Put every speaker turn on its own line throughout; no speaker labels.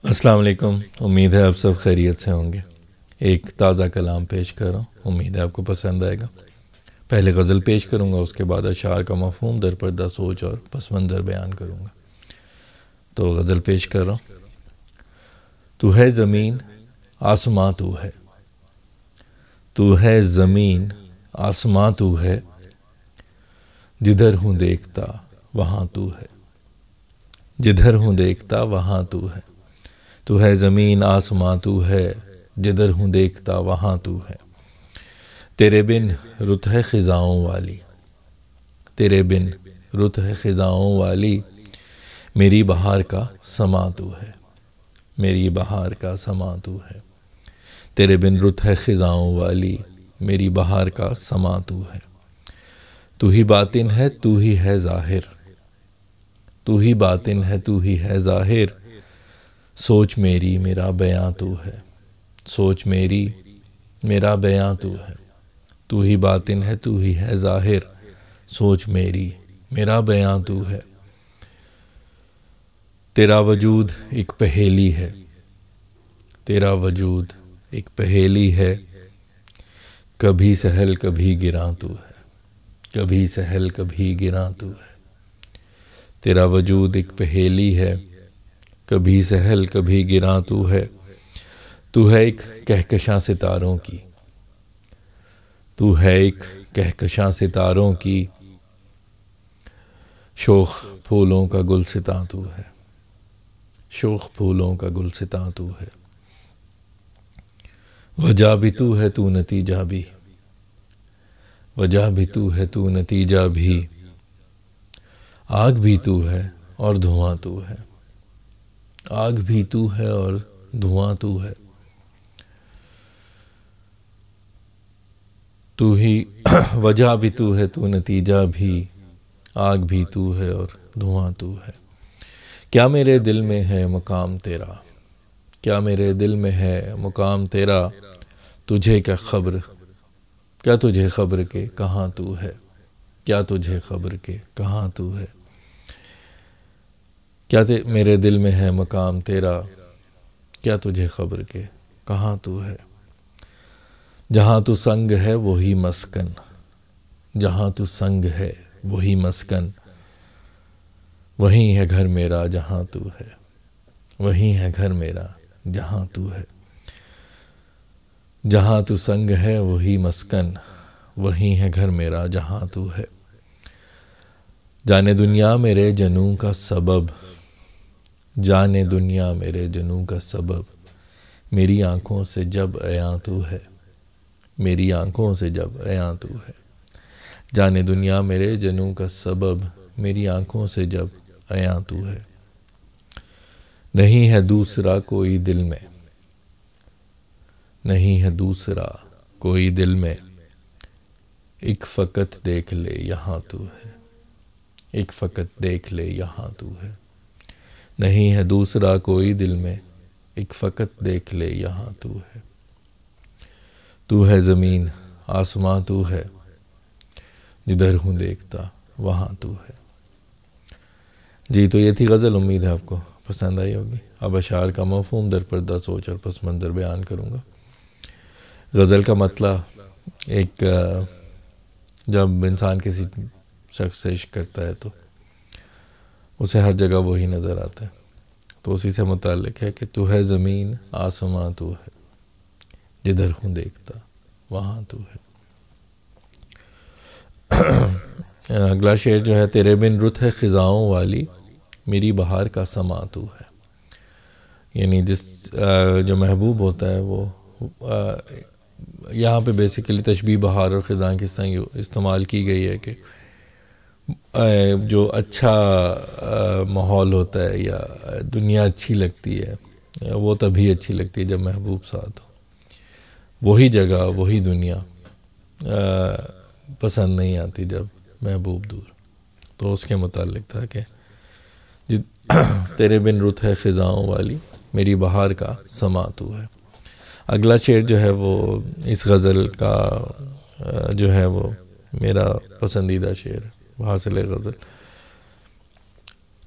السلام علیکم، امید ہے آپ سب خیریت سے ہوں گے۔ ایک تازہ کلام پیش کر رہا ہوں، امید ہے آپ کو پسند آئے گا۔ پہلے غزل پیش کروں گا، اس کے بعد اشعار کا مفہوم، در پردہ سوچ اور پس منظر بیان کروں گا۔ تو غزل پیش کر رہا ہوں۔ تو ہے زمین آسماں تو ہے، تو ہے زمین آسماں تو ہے، جدھر ہوں دیکھتا وہاں تو ہے، جدھر ہوں دیکھتا وہاں تو ہے۔ تو ہے زمین آسماں تو ہے، جدھر ہوں دیکھتا وہاں تو ہے۔ تیرے بن رت ہے خزاؤں والی، تیرے بن رت ہے خزاؤں والی، میری بہار کا سماں تو ہے، میری بہار کا سماں تو ہے۔ تیرے بن رت ہے خزاؤں والی، میری بہار کا سماں تو ہے۔ تو ہی باطن ہے، تو ہی ہے ظاہر، تو ہی باطن ہے، تو ہی ہے ظاہر، سوچ میری میرا بیاں تو ہے، سوچ میری میرا بیاں تو ہے۔ تو ہی باطن ہے، تو ہی ہے ظاہر، سوچ میری میرا بیاں تو ہے۔ تیرا وجود ایک پہیلی ہے، تیرا وجود ایک پہیلی ہے، کبھی سہل کبھی گراں تو ہے، کبھی سہل کبھی گراں تو ہے۔ تیرا وجود ایک پہیلی ہے، کبھی سہل کبھی گراں تو ہے۔ تو ہے ایک کہکشاں ستاروں کی، تو ہے ایک کہکشاں ستاروں کی، شوخ پھولوں کا گلستاں تو ہے، شوخ پھولوں کا گلستاں تو ہے۔ وجہ بھی تو ہے، تو نتیجہ بھی، وجہ بھی تو ہے، تو نتیجہ بھی، آگ بھی تو ہے اور دھواں تو ہے، آگ بھی تو ہے اور دھواں تو ہے۔ تو ہی وجہ بھی تو ہے، تو نتیجہ بھی، آگ بھی تو ہے اور دھواں تو ہے۔ کیا میرے دل میں ہے مقام تیرا، کیا میرے دل میں ہے مقام تیرا، تجھے کیا خبر، کیا تجھے خبر کہ کہاں تو ہے، کیا تجھے خبر کہ کہاں تو ہے۔ کیا میرے دل میں ہے مقام تیرا، کیا تجھے خبر کہ کہاں تو ہے۔ جہاں تو سنگ ہے وہی مسکن، جہاں تو سنگ ہے وہی مسکن، وہیں ہے گھر میرا جہاں تو ہے، وہیں ہے گھر میرا جہاں تو ہے۔ جہاں تو سنگ ہے وہی مسکن، وہیں ہے گھر میرا جہاں تو ہے۔ جانے دنیا میرے جنوں کا سبب، جانے دنیا میرے جنوں کا سبب، میری آنکھوں سے جب عیاں تو ہے، میری آنکھوں سے جب عیاں تو ہے۔ جانے دنیا میرے جنوں کا سبب، میری آنکھوں سے جب عیاں تو ہے۔ نہیں ہے دوسرا کوئی دل میں، نہیں ہے دوسرا کوئی دل میں، ایک فقط دیکھ لے یہاں تو ہے، ایک فقط دیکھ لے یہاں تو ہے۔ نہیں ہے دوسرا کوئی دل میں، ایک فقط دیکھ لے یہاں تو ہے۔ تو ہے زمین آسماں تو ہے، جدھر ہوں دیکھتا وہاں تو ہے۔ جی تو یہ تھی غزل، امید ہے آپ کو پسند آئی ہوگی۔ اب اشعار کا مفہوم، در پردہ سوچ اور پس منظر بیان کروں گا۔ غزل کا مطلب ایک جب انسان کسی شخص سے عشق کرتا ہے تو اسے ہر جگہ وہی نظر آتا ہے، تو اسی سے متعلق ہے کہ تو ہے زمین آسماں تو ہے، جدھر ہوں دیکھتا وہاں تو ہے۔ اگلا شعر جو ہے، تیرے بن رت ہے خزاؤں والی، میری بہار کا سماں تو ہے۔ یعنی جس جو محبوب ہوتا ہے وہ یہاں پہ بیسیکلی تشبیہ بہار اور خزاں کی طرح استعمال کی گئی ہے کہ جو اچھا ماحول ہوتا ہے یا دنیا اچھی لگتی ہے، وہ تبھی اچھی لگتی ہے جب محبوب ساتھ ہو۔ وہی جگہ وہی دنیا پسند نہیں آتی جب محبوب دور۔ تو اس کے متعلق تھا کہ تیرے بن رت ہے خزاؤں والی، میری بہار کا سماں تو ہے۔ اگلا شعر جو ہے وہ اس غزل کا جو ہے وہ میرا پسندیدہ شعر حاصل غزل۔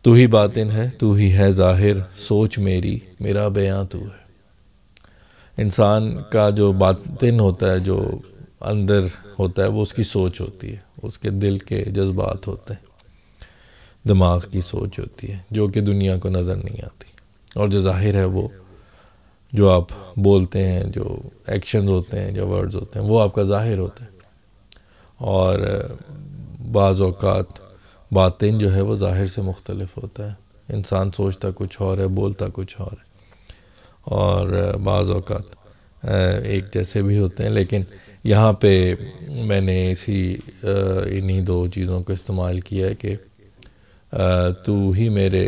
تو ہی باطن ہے، تو ہی ہے ظاہر، سوچ میری میرا بیاں تو ہے۔ انسان کا جو باطن ہوتا ہے، جو اندر ہوتا ہے، وہ اس کی سوچ ہوتی ہے، اس کے دل کے جذبات ہوتے ہیں، دماغ کی سوچ ہوتی ہے، جو کہ دنیا کو نظر نہیں آتی۔ اور جو ظاہر ہے، وہ جو آپ بولتے ہیں، جو ایکشنز ہوتے ہیں، جو ورڈز ہوتے ہیں، وہ آپ کا ظاہر ہوتا ہے۔ اور بعض اوقات باطن جو ہے وہ ظاہر سے مختلف ہوتا ہے، انسان سوچتا کچھ اور ہے، بولتا کچھ اور ہے، اور بعض اوقات ایک جیسے بھی ہوتے ہیں۔ لیکن یہاں پہ میں نے انہی دو چیزوں کو استعمال کیا ہے کہ تو ہی میرے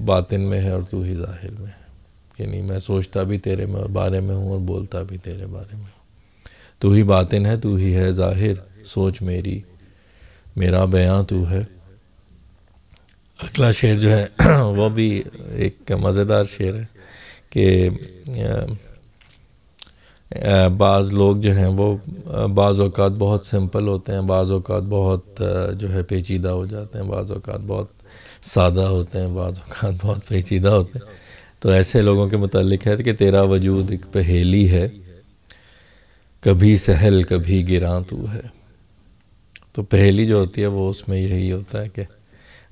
باطن میں ہے اور تو ہی ظاہر میں ہے، یعنی میں سوچتا بھی تیرے بارے میں ہوں اور بولتا بھی تیرے بارے میں ہوں۔ تو ہی باطن ہے، تو ہی ہے ظاہر، سوچ میری میرا بیاں تو ہے۔ اگلا شعر جو ہے وہ بھی ایک مزیدار شعر ہے کہ بعض لوگ جو ہیں وہ بعض اوقات بہت سمپل ہوتے ہیں، بعض اوقات بہت جو ہے پیچیدہ ہو جاتے ہیں، بعض اوقات بہت سادہ ہوتے ہیں، بعض اوقات بہت پیچیدہ ہوتے ہیں۔ تو ایسے لوگوں کے متعلق ہے کہ تیرا وجود ایک پہیلی ہے، کبھی سہل کبھی گراں تو ہے۔ تو پہیلی جو ہوتی ہے وہ اس میں یہی ہوتا ہے کہ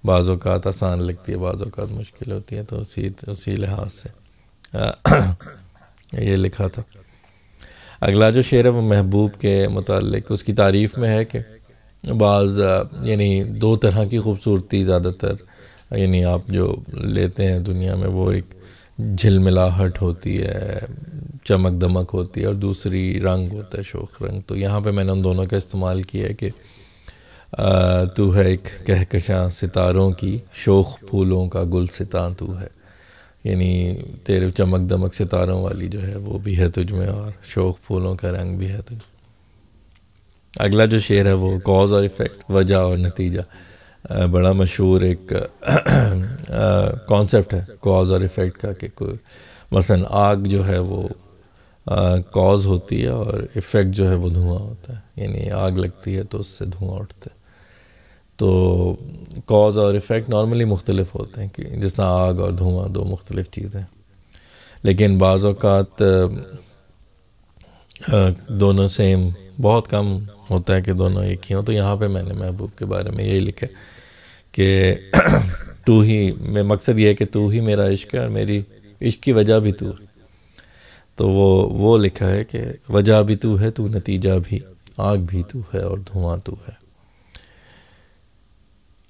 بعض اوقات آسان لگتی ہے، بعض اوقات مشکل ہوتی ہے، تو اسی لحاظ سے یہ لکھا تھا۔ اگلا جو شعر ہے وہ محبوب کے متعلق اس کی تعریف میں ہے کہ بعض یعنی دو طرح کی خوبصورتی زیادہ تر یعنی آپ جو لیتے ہیں دنیا میں، وہ ایک جھلملاہٹ ہوتی ہے، چمک دمک ہوتی ہے، اور دوسری رنگ ہوتا ہے، شوخ رنگ۔ تو یہاں پہ میں نے ان دونوں کا استعمال کیا ہے کہ تو ہے ایک کہکشاں ستاروں کی، شوخ پھولوں کا گلستاں تو ہے، یعنی تیرے چمک دمک ستاروں والی جو ہے وہ بھی ہے تجھ میں، اور شوخ پھولوں کا رنگ بھی ہے تجھ میں۔ اگلا جو شعر ہے وہ کاز اور ایفیکٹ، وجہ اور نتیجہ، بڑا مشہور ایک کانسیپٹ ہے کاز اور ایفیکٹ کا، کہ کوئی مثلا آگ جو ہے وہ کاز ہوتی ہے اور ایفیکٹ جو ہے وہ دھواں ہوتا ہے، یعنی آگ لگتی ہے تو اس سے دھواں اٹھتا ہے۔ تو کاز اور ایفیکٹ نارملی مختلف ہوتے ہیں، کہ جس طرح آگ اور دھواں دو مختلف چیزیں، لیکن بعض اوقات دونوں سیم بہت کم ہوتا ہے کہ دونوں ایک ہی ہوں۔ تو یہاں پہ میں نے محبوب کے بارے میں یہی لکھا کہ تو ہی، میں مقصد یہ ہے کہ تو ہی میرا عشق ہے اور میری عشق کی وجہ بھی تو ہے۔ تو وہ لکھا ہے کہ وجہ بھی تو ہے، تو نتیجہ بھی، آگ بھی تو ہے اور دھواں تو ہے۔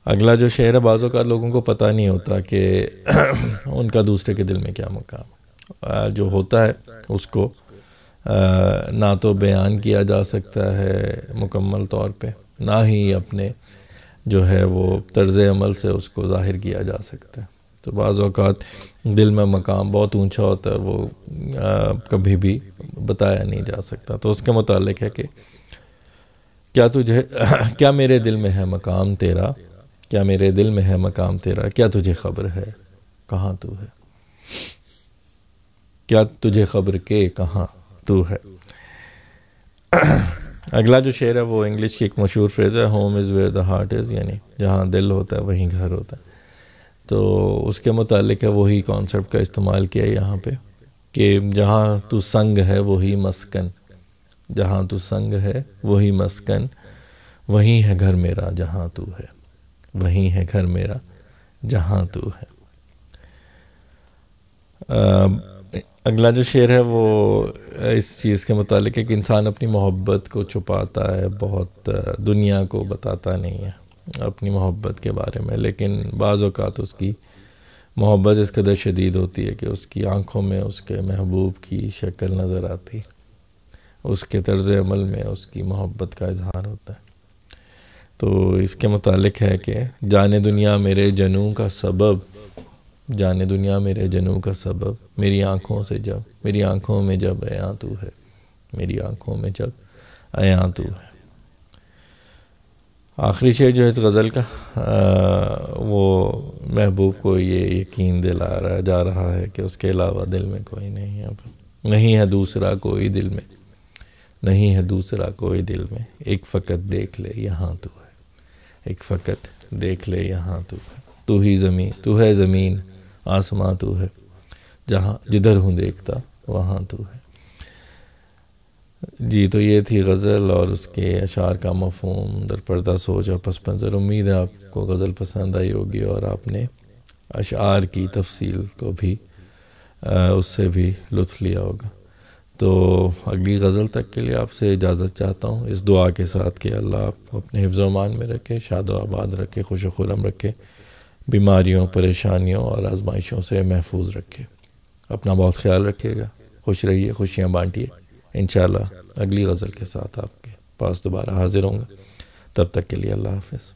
اگلا جو شعر ہے، بعض اوقات لوگوں کو پتہ نہیں ہوتا کہ ان کا دوسرے کے دل میں کیا مقام جو ہوتا ہے، اس کو نہ تو بیان کیا جا سکتا ہے مکمل طور پہ، نہ ہی اپنے جو ہے وہ طرز عمل سے اس کو ظاہر کیا جا سکتا ہے۔ تو بعض اوقات دل میں مقام بہت اونچا ہوتا ہے اور وہ کبھی بھی بتایا نہیں جا سکتا۔ تو اس کے متعلق ہے کہ کیا میرے دل میں ہے مقام تیرا، کیا میرے دل میں ہے مقام تیرا، کیا تجھے خبر ہے کہاں تو ہے، کیا تجھے خبر کے کہاں تو ہے۔ اگلا جو شعر ہے وہ انگلش کی ایک مشہور فریز ہے، home is where the heart is, یعنی جہاں دل ہوتا ہے وہیں گھر ہوتا ہے۔ تو اس کے متعلق ہے وہی کانسیپٹ کا استعمال کیا ہے یہاں پہ کہ جہاں تو سنگ ہے وہی مسکن، جہاں تو سنگ ہے وہی مسکن، وہیں ہے گھر میرا جہاں تو ہے، وہیں ہے گھر میرا جہاں تو ہے۔ اگلا جو شعر ہے وہ اس چیز کے متعلق ہے کہ انسان اپنی محبت کو چھپاتا ہے، بہت دنیا کو بتاتا نہیں ہے اپنی محبت کے بارے میں، لیکن بعض اوقات اس کی محبت اس قدر شدید ہوتی ہے کہ اس کی آنکھوں میں اس کے محبوب کی شکل نظر آتی، اس کے طرز عمل میں اس کی محبت کا اظہار ہوتا ہے۔ تو اس کے متعلق ہے کہ جانے دنیا میرے جنوں کا سبب، جانے دنیا میرے جنوں کا سبب، میری آنکھوں سے جب، میری آنکھوں میں جب عیاں تو ہے، میری آنکھوں میں جب عیاں تو ہے۔ آخری شعر جو ہے اس غزل کا وہ محبوب کو یہ یقین دلا رہا جا رہا ہے کہ اس کے علاوہ دل میں کوئی نہیں ہے، نہیں ہے دوسرا کوئی دل میں، نہیں ہے دوسرا کوئی دل میں، ایک فقط دیکھ لے یہاں تو ہے، ایک فقط دیکھ لے یہاں تو ہے۔ تو ہی زمین، تو ہے زمین آسماں تو ہے، جہاں جدھر ہوں دیکھتا وہاں تو ہے۔ جی تو یہ تھی غزل اور اس کے اشعار کا مفہوم، در پردہ سوچ اور پس منظر۔ امید ہے آپ کو غزل پسند آئی ہوگی اور آپ نے اشعار کی تفصیل کو بھی اس سے بھی لطف لیا ہوگا۔ تو اگلی غزل تک کے لیے آپ سے اجازت چاہتا ہوں، اس دعا کے ساتھ کہ اللہ آپ کو اپنے حفظ و امان میں رکھے، شاد و آباد رکھے، خوش و خرم رکھے، بیماریوں، پریشانیوں اور آزمائشوں سے محفوظ رکھے۔ اپنا بہت خیال رکھیے گا، خوش رہیے، خوشیاں بانٹیے۔ انشاءاللہ اگلی غزل کے ساتھ آپ کے پاس دوبارہ حاضر ہوں گا، تب تک کے لیے اللہ حافظ۔